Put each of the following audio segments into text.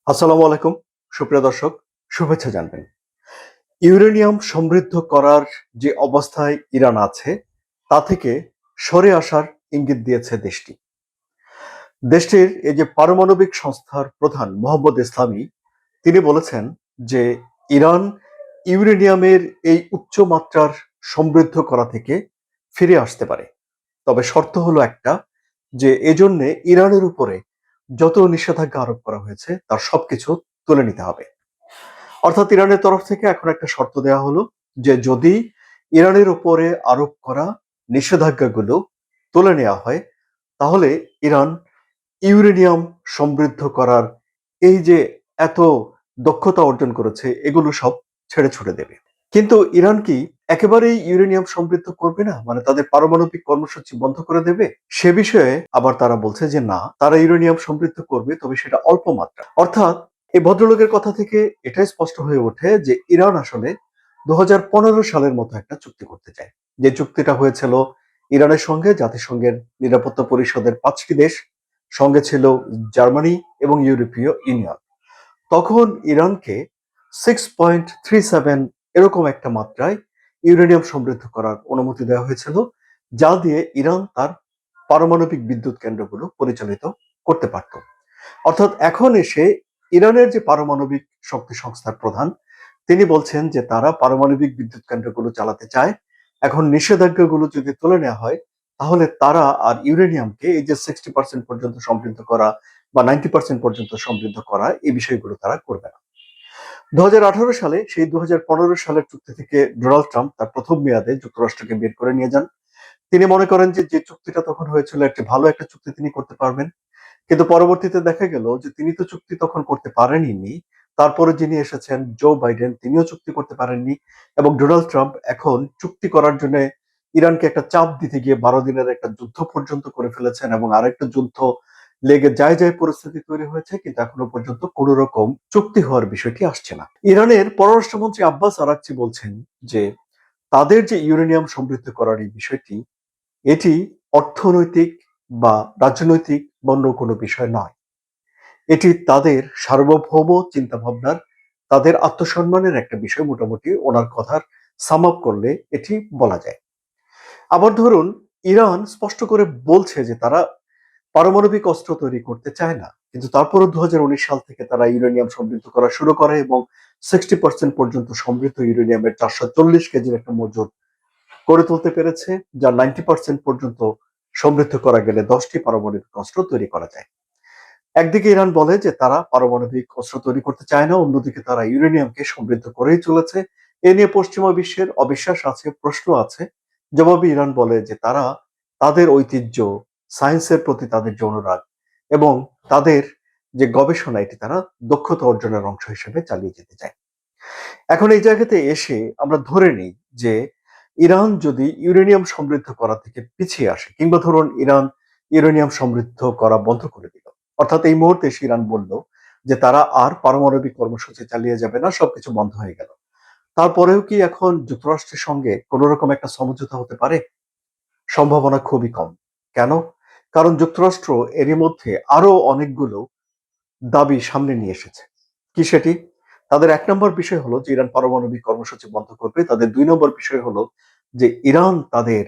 আসসালামু আলাইকুম সুপ্রিয় দর্শক, শুভেচ্ছা জানবেন। ইউরেনিয়াম সমৃদ্ধ করার যে অবস্থায় ইরান আছে তা থেকে সরে আসার ইঙ্গিত দিয়েছে দেশটি। দেশটির এই যে পারমাণবিক সংস্থার প্রধান মোহাম্মদ ইসলামী তিনি বলেছেন যে ইরান ইউরেনিয়ামের এই উচ্চ মাত্রার সমৃদ্ধ করা থেকে ফিরে আসতে পারে, তবে শর্ত হলো একটা, যে এজন্য ইরানের উপরে যত নিষেধাজ্ঞা আরোপ করা হয়েছে তার সবকিছু তুলে নিতে হবে। অর্থাৎ ইরানের তরফ থেকে এখন একটা শর্ত দেওয়া হলো যে যদি ইরানের উপরে আরোপ করা নিষেধাজ্ঞাগুলো তুলে নেওয়া হয়, তাহলে ইরান ইউরেনিয়াম সমৃদ্ধ করার এই যে এত দক্ষতা অর্জন করেছে এগুলো সব ছেড়ে ছুড়ে দেবে। কিন্তু ইরান কি একেবারেই ইউরেনিয়াম সমৃদ্ধ করবে না, মানে তাদের পারমাণবিক কর্মসূচি বন্ধ করে দেবে? সে বিষয়ে আবার তারা বলছে যে না, তারা ইউরেনিয়াম সমৃদ্ধ করবে, তবে সেটা অল্প মাত্রা। অর্থাৎ এই ভদ্রলোকের কথা থেকে এটাই স্পষ্ট হয়ে ওঠে যে ইরান আসলে 2015 সালের মতো একটা চুক্তি করতে চায়, যে চুক্তিটা হয়েছিল ইরানের সঙ্গে জাতিসংঘের নিরাপত্তা পরিষদের 5টি দেশ, সঙ্গে ছিল জার্মানি এবং ইউরোপীয় ইউনিয়ন। তখন ইরানকে 6.37 এরকম একটা মাত্রায় ইউরেনিয়াম সমৃদ্ধ করার অনুমতি দেওয়া হয়েছিল, যা দিয়ে ইরান তার পারমাণবিক বিদ্যুৎ কেন্দ্রগুলো পরিচালিত করতে পারত। অর্থাৎ এখন এসে ইরানের যে পারমাণবিক শক্তি সংস্থার প্রধান তিনি বলছেন যে তারা পারমাণবিক বিদ্যুৎ কেন্দ্রগুলো চালাতে চায়। এখন নিষেধাজ্ঞাগুলো যদি তুলে নেওয়া হয়, তাহলে তারা আর ইউরেনিয়ামকে এই যে 60% পর্যন্ত সমৃদ্ধ করা বা 90% পর্যন্ত সমৃদ্ধ করা এই বিষয়গুলো তারা করবে না। 2018 সালে সেই 2015 সালের চুক্তি থেকে ডোনাল্ড ট্রাম্প তার প্রথম মেয়াদে যুক্তরাষ্ট্রকে বের করে নিয়ে যান। তিনি মনে করেন যে যে চুক্তিটা তখন হয়েছিল একটি ভালো একটা চুক্তি তিনি করতে পারবেন। কিন্তু পরবর্তীতে দেখা গেল যে তিনি তো চুক্তি তখন করতে পারেননি। তারপরে যিনি এসেছেন জো বাইডেন, তিনিও চুক্তি করতে পারেননি, এবং ডোনাল্ড ট্রাম্প এখন চুক্তি করার জন্য ইরানকে একটা চাপ দিতে গিয়ে 12 দিনের একটা যুদ্ধ পর্যন্ত করে ফেলেছেন, এবং আরেকটা যুদ্ধ লেগে যায় যায় পরিস্থিতি তৈরি হয়েছে, কিন্তু এখনো পর্যন্ত কোন রকম চুক্তি হওয়ার বিষয়টি আসছে না। ইরানের পররাষ্ট্রমন্ত্রী আব্বাস আরাকচি বলছেন যে তাদের যে ইউরেনিয়াম সমৃদ্ধ করার এই বিষয়টি, এটি অর্থনৈতিক বা রাজনৈতিক বা অন্য কোনো বিষয় নয়। এটি তাদের সার্বভৌম চিন্তাভাবনার, তাদের আত্মসম্মানের একটা বিষয়, মোটামুটি ওনার কথার সাম আপ করলে এটি বলা যায়। আবার ধরুন, ইরান স্পষ্ট করে বলছে যে তারা পারমাণবিক অস্ত্র তৈরি করতে চায় না, কিন্তু তারপরও 2019 সাল থেকে তারা ইউরেনিয়াম সমৃদ্ধ করা শুরু করে এবং 60% পর্যন্ত সমৃদ্ধ ইউরেনিয়ামের 440 কেজির একটা মজুদ করে তুলতে পেরেছে, যা 90% পর্যন্ত সমৃদ্ধ করা গেলে 10টি পারমাণবিক অস্ত্র তৈরি করা যায়। একদিকে ইরান বলে যে তারা পারমাণবিক অস্ত্র তৈরি করতে চায় না, অন্যদিকে তারা ইউরেনিয়ামকে সমৃদ্ধ করেই চলেছে। এ নিয়ে পশ্চিমা বিশ্বের অবিশ্বাস আছে, প্রশ্ন আছে। জবাবে ইরান বলে যে তারা তাদের ঐতিহ্য, সায়েন্সের প্রতি তাদের যে অনুরাগ এবং তাদের যে গবেষণা, এটি তারা দক্ষতা অর্জনের অংশ হিসেবে চালিয়ে যেতে চায়। এখন এই জায়গাতে এসে আমরা ধরে নিই যে ইরান যদি ইউরেনিয়াম সমৃদ্ধ করা থেকে পিছিয়ে আসে, কিংবা ধরুন ইরান ইউরেনিয়াম সমৃদ্ধ করা বন্ধ করে দিল, অর্থাৎ এই মুহূর্তে এসে ইরান বলল যে তারা আর পারমাণবিক কর্মসূচি চালিয়ে যাবে না, সবকিছু বন্ধ হয়ে গেল, তারপরেও কি এখন যুক্তরাষ্ট্রের সঙ্গে কোন রকম একটা সমঝোতা হতে পারে? সম্ভাবনা খুবই কম। কেন? কারণ যুক্তরাষ্ট্র এরই মধ্যে আরো অনেকগুলো দাবি সামনে নিয়ে এসেছে। কি সেটি? তাদের 1 নম্বর বিষয় হলো যে ইরান পারমাণবিক কর্মসূচি বন্ধ করবে। তাদের 2 নম্বর বিষয় হলো যে ইরান তাদের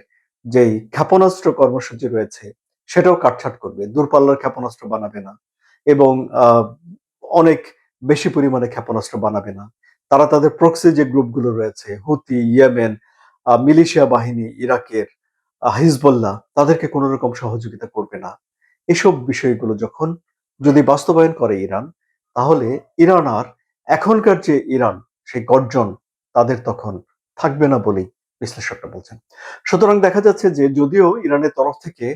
যেই ক্ষেপণাস্ত্র কর্মসূচি রয়েছে সেটাও কাটছাঁট করবে। দূরপাল্লার ক্ষেপণাস্ত্র বানাবে না, এবং অনেক বেশি পরিমাণে ক্ষেপণাস্ত্র বানাবে না। তারা তাদের প্রক্সি যে গ্রুপগুলো রয়েছে, হুথি, ইয়েমেন, মিলিশিয়া বাহিনী ইরাকের, হিজবুল্লাহ, তাদেরকে কোন রকম সহযোগিতা করবে না। এসব বিষয়গুলো যখন যদি বাস্তবায়ন করে ইরান, তাহলে ইরান আর এখনকার যে ইরান, সেই গর্জন তাদের তখন থাকবে না বলেই বিশ্লেষকরা বলছেন। সুতরাং দেখা যাচ্ছে যে যদিও ইরানের তরফ থেকে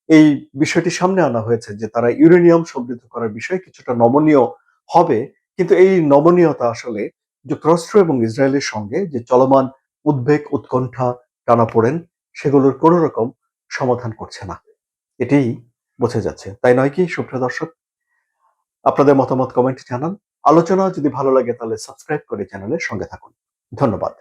এই বিষয়টি সামনে আনা হয়েছে যে তারা ইউরেনিয়াম সমৃদ্ধ করার বিষয়ে কিছুটা নমনীয় হবে, কিন্তু এই নমনীয়তা আসলে যুক্তরাষ্ট্র এবং ইসরায়েলের সঙ্গে যে চলমান উদ্বেগ, উৎকণ্ঠা, টানাপোড়েন, সেগুলোর কোন রকম সমাধান করছে না, এটাই বোঝা যাচ্ছে। তাই নয় কি সুপ্রিয় দর্শক? আপনাদের মতামত কমেন্টে জানান। আলোচনা যদি ভালো লাগে তাহলে সাবস্ক্রাইব করে চ্যানেলের সঙ্গে থাকুন। ধন্যবাদ।